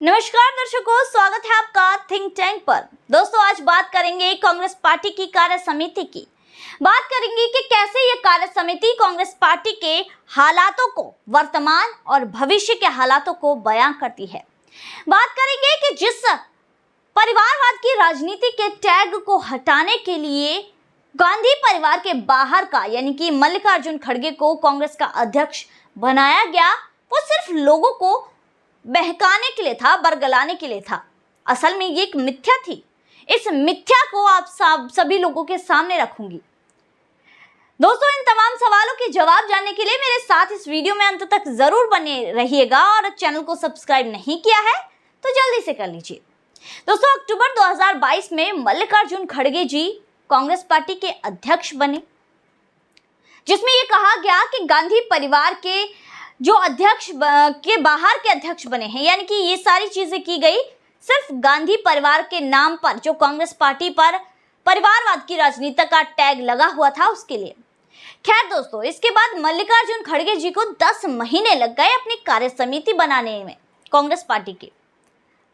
नमस्कार दर्शकों, स्वागत है आपका थिंक टैंक पर। दोस्तों, आज बात करेंगे कांग्रेस पार्टी की कार्य समिति की। बात करेंगे कि कैसे ये कार्य समिति कांग्रेस पार्टी के हालातों को, वर्तमान और भविष्य के हालातों को बयां करती है। बात करेंगे कि जिस परिवारवाद की राजनीति के टैग को हटाने के लिए गांधी परिवार के बाहर का यानी कि मल्लिकार्जुन खड़गे को कांग्रेस का अध्यक्ष बनाया गया, वो सिर्फ लोगों को बहकाने के लिए था, बरगलाने के लिए था। असल में ये एक मिथ्या थी। इस मिथ्या को आप सभी लोगों के सामने रखूंगी। दोस्तों, इन तमाम सवालों के जवाब जानने के लिए मेरे साथ इस वीडियो में अंत तक जरूर बने रहिएगा और चैनल को सब्सक्राइब नहीं किया है तो जल्दी से कर लीजिए। दोस्तों, अक्टूबर 2022 में मल्लिकार्जुन खड़गे जी कांग्रेस पार्टी के अध्यक्ष बने, जिसमें यह कहा गया कि गांधी परिवार के जो अध्यक्ष के बाहर के अध्यक्ष बने हैं, यानी कि ये सारी चीजें की गई सिर्फ गांधी परिवार के नाम पर, जो कांग्रेस पार्टी पर परिवारवाद की राजनीति का टैग लगा हुआ था उसके लिए। खैर दोस्तों, इसके बाद मल्लिकार्जुन खड़गे जी को 10 महीने लग गए अपनी कार्य समिति बनाने में कांग्रेस पार्टी की।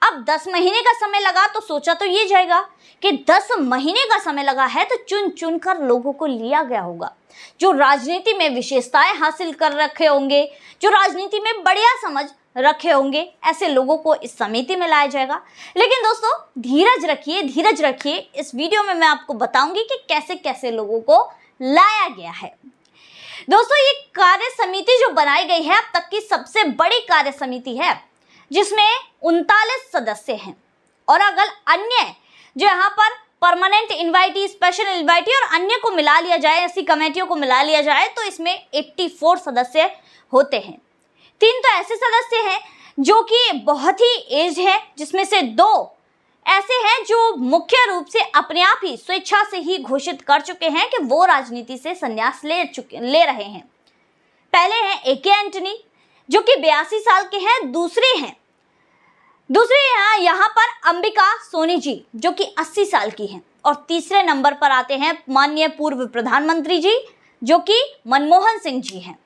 अब 10 महीने का समय लगा तो सोचा तो ये जाएगा कि 10 महीने का समय लगा है तो चुन चुन कर लोगों को लिया गया होगा, जो राजनीति में विशेषताएं हासिल कर रखे होंगे, जो राजनीति में बढ़िया समझ रखे होंगे, ऐसे लोगों को इस समिति में लाया जाएगा। लेकिन दोस्तों, धीरज रखिए। इस वीडियो में मैं आपको बताऊंगी कि कैसे कैसे लोगों को लाया गया है। दोस्तों, ये कार्य समिति जो बनाई गई है अब तक की सबसे बड़ी कार्य समिति है, जिसमें 39 सदस्य हैं। और अगर अन्य जो यहाँ पर परमानेंट इन्वाइटी, स्पेशल इन्वाइटी और अन्य को मिला लिया जाए, ऐसी कमेटियों को मिला लिया जाए तो इसमें 84 सदस्य होते हैं। 3 तो ऐसे सदस्य हैं जो कि बहुत ही एज है, जिसमें से 2 ऐसे हैं जो मुख्य रूप से अपने आप ही स्वेच्छा से ही घोषित कर चुके हैं कि वो राजनीति से संन्यास ले रहे हैं। पहले हैं ए.के. एंटनी, जो कि 82 साल के हैं। दूसरे यहाँ पर अंबिका सोनी जी, जो कि 80 साल की हैं। और तीसरे नंबर पर आते हैं माननीय पूर्व प्रधानमंत्री जी, जो कि मनमोहन सिंह जी हैं।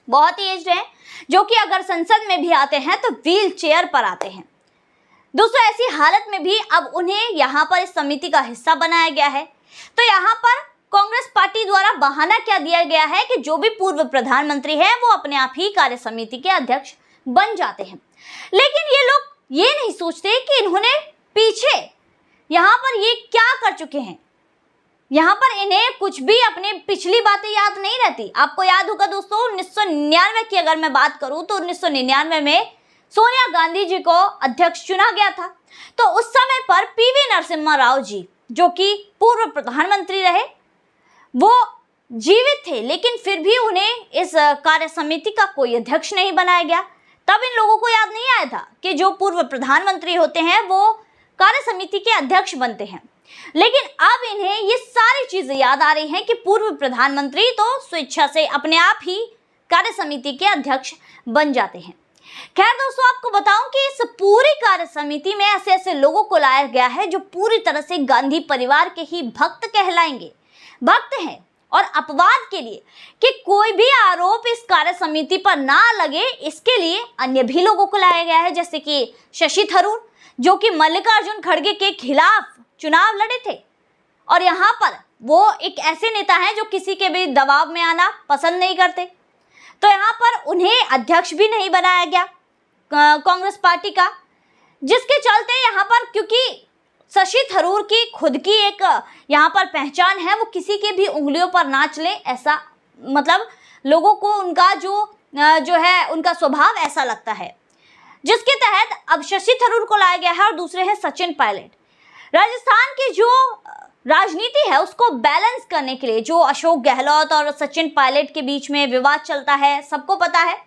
बहुत ही एज्ड हैं, जो कि अगर संसद में भी आते हैं तो व्हील चेयर पर आते हैं। दोस्तों, ऐसी हालत में भी अब उन्हें यहाँ पर इस समिति का हिस्सा बनाया गया है। तो यहाँ पर कांग्रेस पार्टी द्वारा बहाना क्या दिया गया है कि जो भी पूर्व प्रधानमंत्री है वो अपने आप ही कार्य समिति के अध्यक्ष बन जाते हैं। लेकिन ये लोग ये नहीं सोचते कि इन्होंने पीछे यहाँ पर ये क्या कर चुके हैं। यहाँ पर इन्हें कुछ भी अपनी पिछली बातें याद नहीं रहती। आपको याद होगा दोस्तों, 1999 की अगर मैं बात करूं तो 1999 में सोनिया गांधी जी को अध्यक्ष चुना गया था। तो उस समय पर पीवी नरसिम्हा राव जी, जो कि पूर्व प्रधानमंत्री रहे, वो जीवित थे, लेकिन फिर भी उन्हें इस कार्य समिति का कोई अध्यक्ष नहीं बनाया गया। तब इन लोगों को याद नहीं आया था कि जो पूर्व प्रधानमंत्री होते हैं वो कार्य समिति के अध्यक्ष बनते हैं। लेकिन अब इन्हें ये सारी चीजें याद आ रही हैं कि पूर्व प्रधानमंत्री तो स्वेच्छा से अपने आप ही कार्य समिति के अध्यक्ष बन जाते हैं। खैर दोस्तों, आपको बताऊं कि इस पूरी कार्य समिति में ऐसे ऐसे लोगों को लाया गया है जो पूरी तरह से गांधी परिवार के ही भक्त कहलाएंगे, भक्त हैं। और अपवाद के लिए कि कोई भी आरोप इस कार्य समिति पर ना लगे, इसके लिए अन्य भी लोगों को लाया गया है, जैसे कि शशि थरूर, जो कि मल्लिकार्जुन खड़गे के खिलाफ चुनाव लड़े थे। और यहाँ पर वो एक ऐसे नेता हैं जो किसी के भी दबाव में आना पसंद नहीं करते। तो यहाँ पर उन्हें अध्यक्ष भी नहीं बनाया गया कांग्रेस पार्टी का, जिसके चलते यहाँ पर, क्योंकि शशि थरूर की खुद की एक यहाँ पर पहचान है, वो किसी के भी उंगलियों पर ना चले, ऐसा मतलब लोगों को उनका जो है उनका स्वभाव ऐसा लगता है, जिसके तहत अब शशि थरूर को लाया गया है। और दूसरे हैं सचिन पायलट। राजस्थान की जो राजनीति है उसको बैलेंस करने के लिए, जो अशोक गहलोत और सचिन पायलट के बीच में विवाद चलता है, सबको पता है,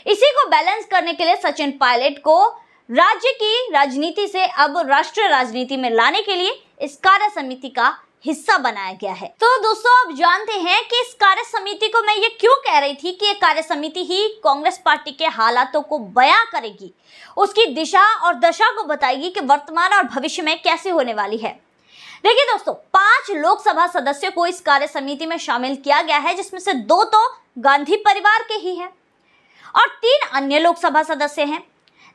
इसी को बैलेंस करने के लिए सचिन पायलट को राज्य की राजनीति से अब राष्ट्रीय राजनीति में लाने के लिए इस कार्य समिति का हिस्सा बनाया गया है। तो दोस्तों, अब जानते हैं कि इस कार्य समिति को मैं ये क्यों कह रही थी कि ये कार्य समिति ही कांग्रेस पार्टी के हालातों को बयां करेगी, उसकी दिशा और दशा को बताएगी कि वर्तमान और भविष्य में कैसे होने वाली है। देखिए दोस्तों, 5 लोकसभा सदस्यों को इस कार्य समिति में शामिल किया गया है, जिसमें से 2 तो गांधी परिवार के ही हैं और 3 अन्य लोकसभा सदस्य हैं।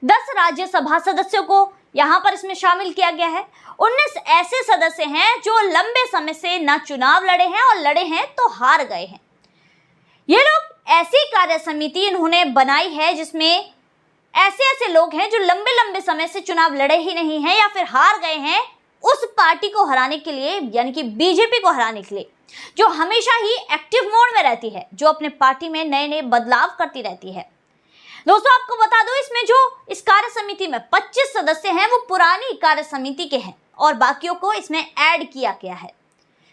10 राज्यसभा सदस्यों को यहाँ पर इसमें शामिल किया गया है। 19 ऐसे सदस्य हैं जो लंबे समय से ना चुनाव लड़े हैं और लड़े हैं तो हार गए हैं। ये लोग ऐसी कार्य समिति इन्होंने बनाई है जिसमें ऐसे लोग हैं जो लंबे समय से चुनाव लड़े ही नहीं हैं या फिर हार गए हैं उस पार्टी को हराने के लिए, यानी कि बीजेपी को हराने के लिए, जो हमेशा ही एक्टिव मोड में रहती है, जो अपने पार्टी में नए बदलाव करती रहती है। दोस्तों आपको बता दो, इसमें जो इस कार्य समिति में 25 सदस्य हैं वो पुरानी कार्य समिति के हैं और बाकियों को इसमें ऐड किया गया है।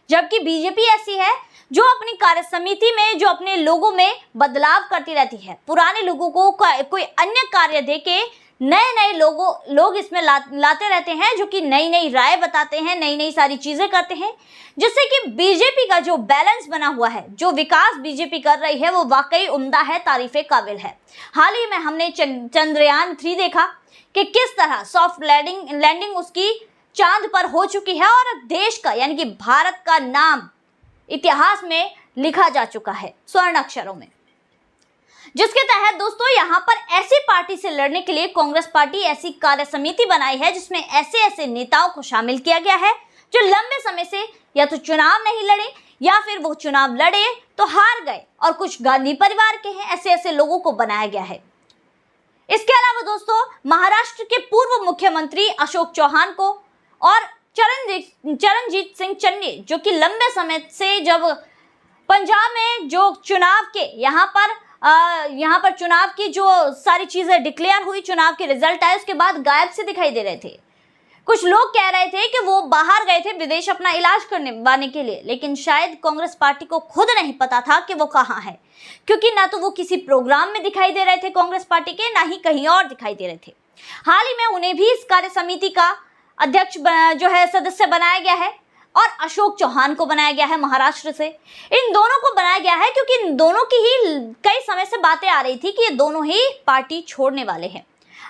जबकि बीजेपी ऐसी है जो अपनी कार्य समिति में जो अपने लोगों में बदलाव करती रहती है, पुराने लोगों को कोई अन्य कार्य देके नए लोग इसमें लाते रहते हैं, जो कि नई राय बताते हैं, नई सारी चीजें करते हैं, जिससे कि बीजेपी का जो बैलेंस बना हुआ है, जो विकास बीजेपी कर रही है, वो वाकई उम्दा है, तारीफे काबिल है। हाल ही में हमने चंद्रयान 3 देखा कि किस तरह सॉफ्ट लैंडिंग उसकी चांद पर हो चुकी है और देश का, यानी कि भारत का नाम इतिहास में लिखा जा चुका है स्वर्ण अक्षरों में। जिसके तहत दोस्तों यहाँ पर ऐसी पार्टी से लड़ने के लिए कांग्रेस पार्टी ऐसी कार्य समिति बनाई है जिसमें ऐसे नेताओं को शामिल किया गया है जो लंबे समय से या तो चुनाव नहीं लड़े या फिर वो चुनाव लड़े तो हार गए, और कुछ गांधी परिवार के हैं, ऐसे लोगों को बनाया गया है। इसके अलावा दोस्तों महाराष्ट्र के पूर्व मुख्यमंत्री अशोक चौहान को और चरणजीत सिंह चन्नी, जो कि लंबे समय से जब पंजाब में जो चुनाव के यहाँ पर चुनाव की जो सारी चीजें डिक्लेयर हुई, चुनाव के रिजल्ट आए, उसके बाद गायब से दिखाई दे रहे थे। कुछ लोग कह रहे थे कि वो बाहर गए थे विदेश अपना इलाज करने के लिए, लेकिन शायद कांग्रेस पार्टी को खुद नहीं पता था कि वो कहाँ है, क्योंकि ना तो वो किसी प्रोग्राम में दिखाई दे रहे थे कांग्रेस पार्टी के, ना ही कहीं और दिखाई दे रहे थे। हाल ही में उन्हें भी इस कार्य समिति का अध्यक्ष जो है सदस्य बनाया गया है और अशोक चौहान को बनाया गया है महाराष्ट्र से। इन दोनों को बनाया गया है क्योंकि इन दोनों की ही कई समय से बातें आ रही थी कि ये दोनों ही पार्टी छोड़ने वाले हैं।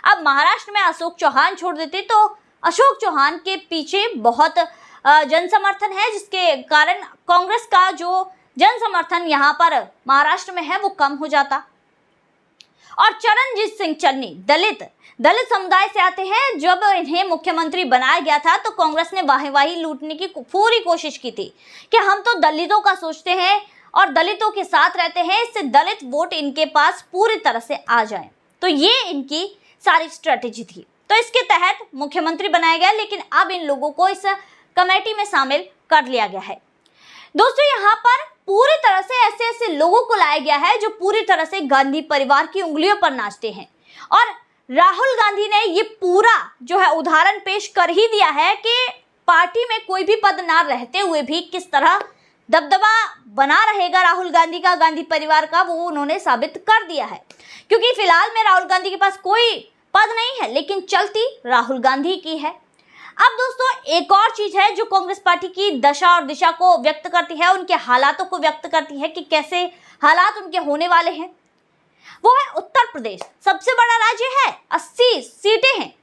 अब महाराष्ट्र में अशोक चौहान छोड़ देते तो अशोक चौहान के पीछे बहुत जन समर्थन है, जिसके कारण कांग्रेस का जो जन समर्थन यहाँ पर महाराष्ट्र में है वो कम हो जाता। और चरणजीत सिंह चन्नी दलित समुदाय से आते हैं। जब इन्हें मुख्यमंत्री बनाया गया था तो कांग्रेस ने वाही लूटने की पूरी कोशिश की थी कि हम तो दलितों का सोचते हैं और दलितों के साथ रहते हैं, इससे दलित वोट इनके पास पूरी तरह से आ जाए। तो ये इनकी सारी स्ट्रेटेजी थी। तो इसके तहत मुख्यमंत्री बनाया गया, लेकिन अब इन लोगों को इस कमेटी में शामिल कर लिया गया है। दोस्तों यहाँ पर पूरी तरह से ऐसे लोगों को लाया गया है जो पूरी तरह से गांधी परिवार की उंगलियों पर नाचते हैं, और राहुल गांधी ने ये पूरा जो है उदाहरण पेश कर ही दिया है कि पार्टी में कोई भी पद ना रहते हुए भी किस तरह दबदबा बना रहेगा राहुल गांधी का, गांधी परिवार का, वो उन्होंने साबित कर दिया है। क्योंकि फिलहाल में राहुल गांधी के पास कोई पद नहीं है, लेकिन चलती राहुल गांधी की है। अब दोस्तों एक और चीज है जो कांग्रेस पार्टी की दशा और दिशा को व्यक्त करती है, उनके हालातों को व्यक्त करती है कि कैसे हालात उनके होने वाले हैं, वो है उत्तर प्रदेश। सबसे बड़ा राज्य है, 80 सीटें हैं,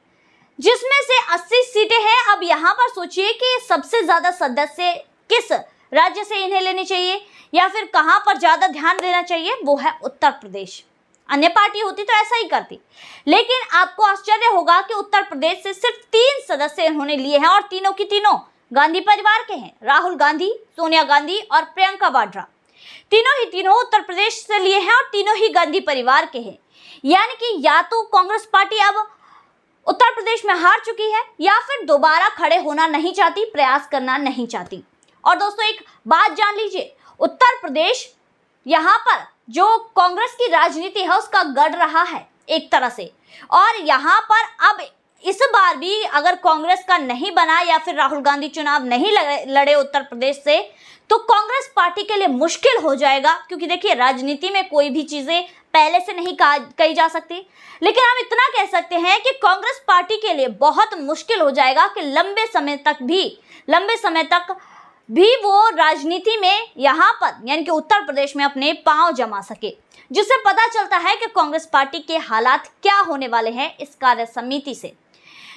जिसमें से 80 सीटें हैं। अब यहाँ पर सोचिए कि सबसे ज्यादा सदस्य किस राज्य से इन्हें लेने चाहिए या फिर कहाँ पर ज्यादा ध्यान देना चाहिए, वो है उत्तर प्रदेश। अन्य पार्टी होती तो ऐसा ही करती, लेकिन आपको आश्चर्य होगा कि उत्तर प्रदेश से सिर्फ 3 सदस्य इन्होंने लिए हैं और तीनों की तीनों गांधी परिवार के हैं। राहुल गांधी, सोनिया गांधी और प्रियंका वाड्रा, तीनों उत्तर प्रदेश से लिए हैं और तीनों ही गांधी परिवार के हैं। यानी कि या तो कांग्रेस पार्टी अब उत्तर प्रदेश में हार चुकी है या फिर दोबारा खड़े होना नहीं चाहती, प्रयास करना नहीं चाहती। और दोस्तों एक बात जान लीजिए, उत्तर प्रदेश यहाँ पर जो कांग्रेस की राजनीति है उसका गढ़ रहा है एक तरह से, और यहाँ पर अब इस बार भी अगर कांग्रेस का नहीं बना या फिर राहुल गांधी चुनाव नहीं लड़े उत्तर प्रदेश से, तो कांग्रेस पार्टी के लिए मुश्किल हो जाएगा। क्योंकि देखिए राजनीति में कोई भी चीजें पहले से नहीं कही जा सकती, लेकिन हम इतना कह सकते हैं कि कांग्रेस पार्टी के लिए बहुत मुश्किल हो जाएगा कि लंबे समय तक भी वो राजनीति में यहाँ पर यानी कि उत्तर प्रदेश में अपने पांव जमा सके, जिससे पता चलता है कि कांग्रेस पार्टी के हालात क्या होने वाले हैं इस कार्य समिति से।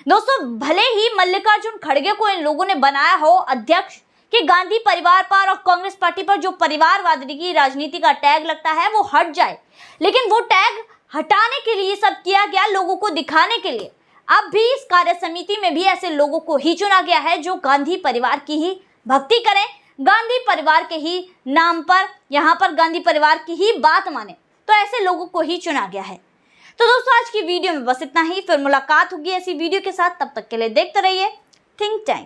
दोस्तों भले ही मल्लिकार्जुन खड़गे को इन लोगों ने बनाया हो अध्यक्ष, कि गांधी परिवार पर और कांग्रेस पार्टी पर जो परिवारवादी की राजनीति का टैग लगता है वो हट जाए, लेकिन वो टैग हटाने के लिए सब किया गया, लोगों को दिखाने के लिए। अब भी इस कार्य समिति में भी ऐसे लोगों को ही चुना गया है जो गांधी परिवार की ही भक्ति करें, गांधी परिवार के ही नाम पर, यहाँ पर गांधी परिवार की ही बात माने। तो ऐसे लोगों को ही चुना गया है। तो दोस्तों आज की वीडियो में बस इतना ही, फिर मुलाकात होगी ऐसी वीडियो के साथ। तब तक के लिए देखते रहिए थिंक टाइम।